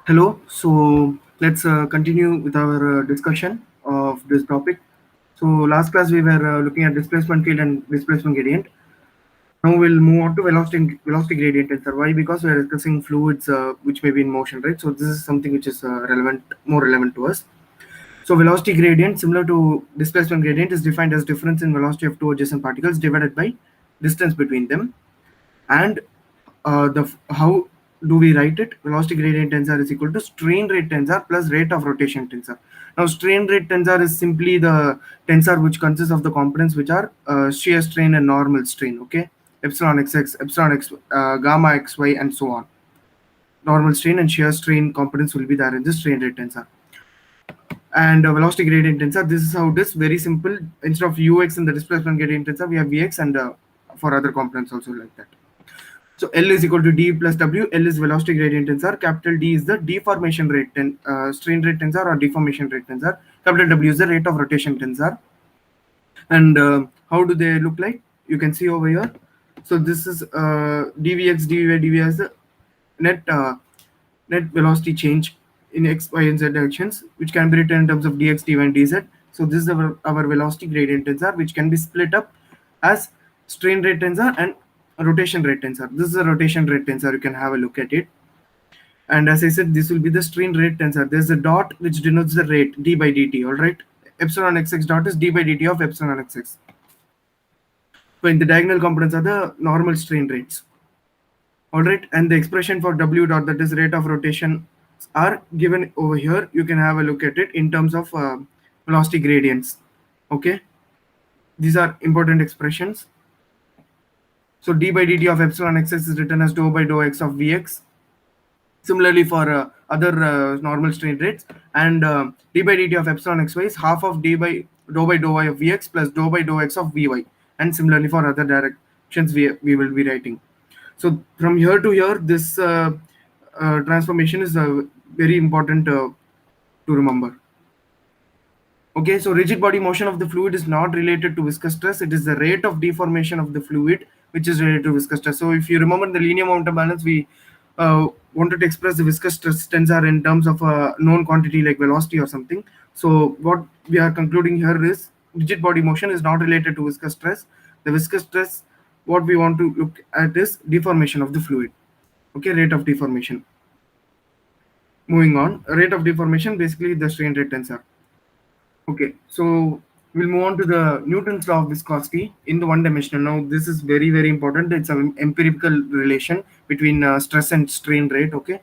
Hello. So let's continue with our discussion of this topic. So last class we were looking at displacement field and displacement gradient. Now we'll move on to velocity gradient tensor. Why? Because we are discussing fluids which may be in motion, right? So this is something which is more relevant to us. So velocity gradient, similar to displacement gradient, is defined as difference in velocity of two adjacent particles divided by distance between them. And how do we write it? Velocity gradient tensor is equal to strain rate tensor plus rate of rotation tensor. Now strain rate tensor is simply the tensor which consists of the components which are shear strain and normal strain. Okay, epsilon xx, epsilon x, gamma xy, and so on. Normal strain and shear strain components will be there in the strain rate tensor. And velocity gradient tensor, this is how it is. Very simple. Instead of ux in the displacement gradient tensor, we have vx, and for other components also like that. So L is equal to D plus W. L is velocity gradient tensor. Capital D is the deformation rate strain rate tensor or deformation rate tensor. Capital W is the rate of rotation tensor. And how do they look like? You can see over here. So this is dvx, dvy, dv as the net velocity change in x, y, and z directions, which can be written in terms of dx, dy, and dz. So this is our velocity gradient tensor, which can be split up as strain rate tensor and rotation rate tensor. This is a rotation rate tensor. You can have a look at it. And as I said, this will be the strain rate tensor. There's a dot which denotes the rate, d by dt. All right. Epsilon xx dot is d by dt of epsilon xx. When the diagonal components are the normal strain rates. All right, and the expression for w dot, that is rate of rotation, are given over here. You can have a look at it in terms of velocity gradients. Okay, these are important expressions. So d by dt of epsilon xx is written as dou by dou x of vx. Similarly for other normal strain rates, and d by dt of epsilon xy is half of dou by dou y of vx plus dou by dou x of vy. And similarly for other directions we will be writing. So from here to here, this transformation is very important to remember. Okay, so rigid body motion of the fluid is not related to viscous stress. It is the rate of deformation of the fluid which is related to viscous stress. So if you remember the linear momentum balance, we wanted to express the viscous stress tensor in terms of a known quantity like velocity or something. So what we are concluding here is rigid body motion is not related to viscous stress. The viscous stress, what we want to look at is deformation of the fluid. Okay, rate of deformation. Moving on, rate of deformation, basically the strain rate tensor. Okay, so we'll move on to the Newton's law of viscosity in the one dimensional. Now, this is very, very important. It's an empirical relation between stress and strain rate. Okay,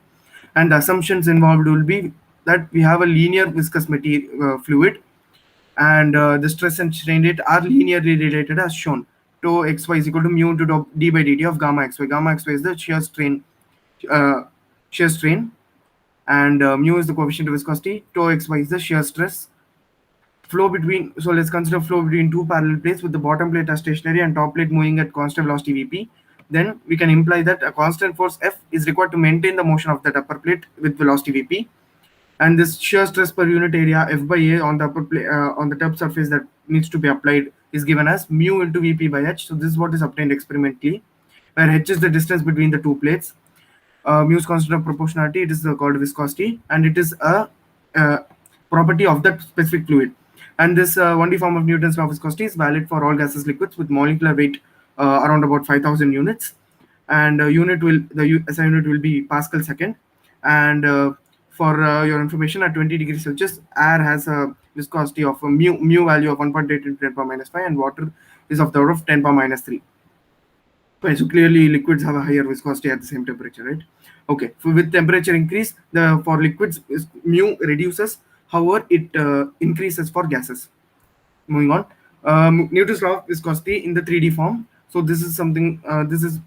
and the assumptions involved will be that we have a linear viscous material fluid, and the stress and strain rate are linearly related as shown. Tau xy is equal to mu into d by dt of gamma xy. Gamma xy is the uh, shear strain, and mu is the coefficient of viscosity. Tau xy is the shear stress. Flow between, so let's consider flow between two parallel plates with the bottom plate as stationary and top plate moving at constant velocity vp. Then we can imply that a constant force F is required to maintain the motion of that upper plate with velocity vp. And this shear stress per unit area F by A on the upper plate on the top surface that needs to be applied is given as mu into Vp by H. So this is what is obtained experimentally, where H is the distance between the two plates. Mu is constant of proportionality. It is called viscosity, and it is a property of that specific fluid. And this 1D form of Newton's law of viscosity is valid for all gaseous liquids with molecular weight around about 5,000 units. And the SI unit will be Pascal second. And for your information, at 20 degrees Celsius, air has a viscosity of a mu value of 1.8 into 10 power minus 5, and water is of the order of 10 power minus 3. Right, so clearly liquids have a higher viscosity at the same temperature, right? Okay, so with temperature increase, the for liquids mu reduces, however it increases for gases. Moving on, Newton's law of viscosity in the 3D form. So this is something, this is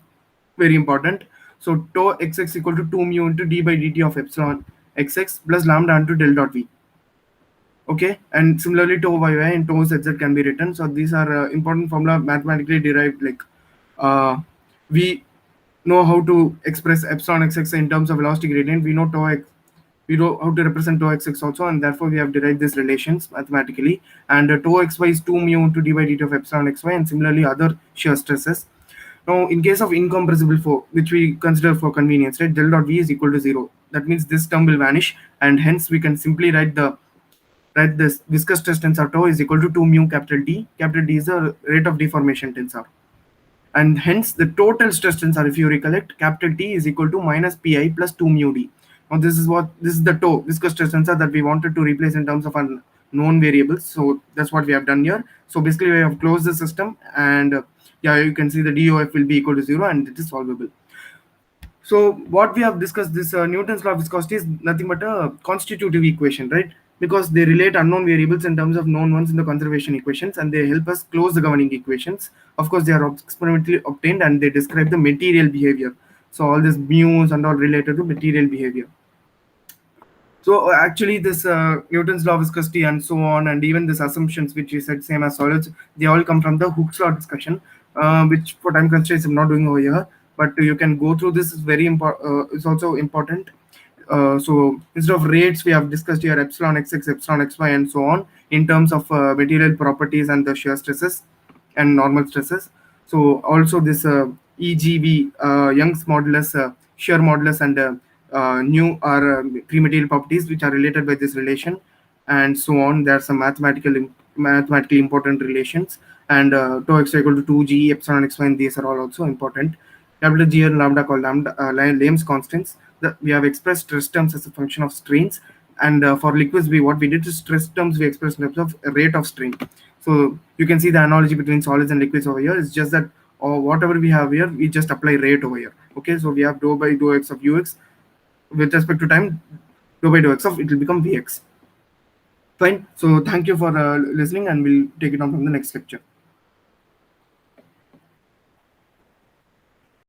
very important. So tau xx equal to 2 mu into d by dt of epsilon xx plus lambda into del dot v. Okay, and similarly tau yy and tau zz can be written. So these are important formula mathematically derived. Like we know how to express epsilon xx in terms of velocity gradient. We know tau x, we know how to represent tau xx also, and therefore we have derived these relations mathematically. And tau xy is 2 mu into d by dt of epsilon xy, and similarly other shear stresses. Now, in case of incompressible flow, which we consider for convenience, right, del dot v is equal to 0. that means this term will vanish, and hence we can simply write this viscous stress tensor tau is equal to 2 mu capital D. Capital D is the rate of deformation tensor, and hence the total stress tensor, if you recollect, capital T is equal to minus pi plus 2 mu D. Now this is the tau viscous stress tensor that we wanted to replace in terms of known variables. So that's what we have done here. So basically we have closed the system, and yeah, you can see the DOF will be equal to 0, and it is solvable. So what we have discussed, this Newton's law of viscosity is nothing but a constitutive equation, right? Because they relate unknown variables in terms of known ones in the conservation equations, and they help us close the governing equations. Of course, they are experimentally obtained, and they describe the material behavior. So all these mu's and all related to material behavior. So actually, this Newton's law of viscosity and so on, and even these assumptions which you said same as solids, they all come from the Hooke's law discussion, which for time constraints I'm not doing over here. But you can go through this. Is very important. It's also important. So instead of rates, we have discussed here epsilon xx, epsilon xy, and so on in terms of material properties and the shear stresses and normal stresses. So also this EGV, Young's modulus, shear modulus, and new are three material properties which are related by this relation, and so on. There are some mathematically important relations, and tau x equal to 2g epsilon xy, and these are all also important. Capital G and lambda called Lamb's constants. We have expressed stress terms as a function of strains, and for liquids, what we did is stress terms we expressed in terms of rate of strain. So you can see the analogy between solids and liquids over here. It's just that whatever we have here, we just apply rate over here. Okay, so we have dou by dou x of ux with respect to time, dou by dou x of it will become vx. Fine. So thank you for listening, and we'll take it on from the next lecture.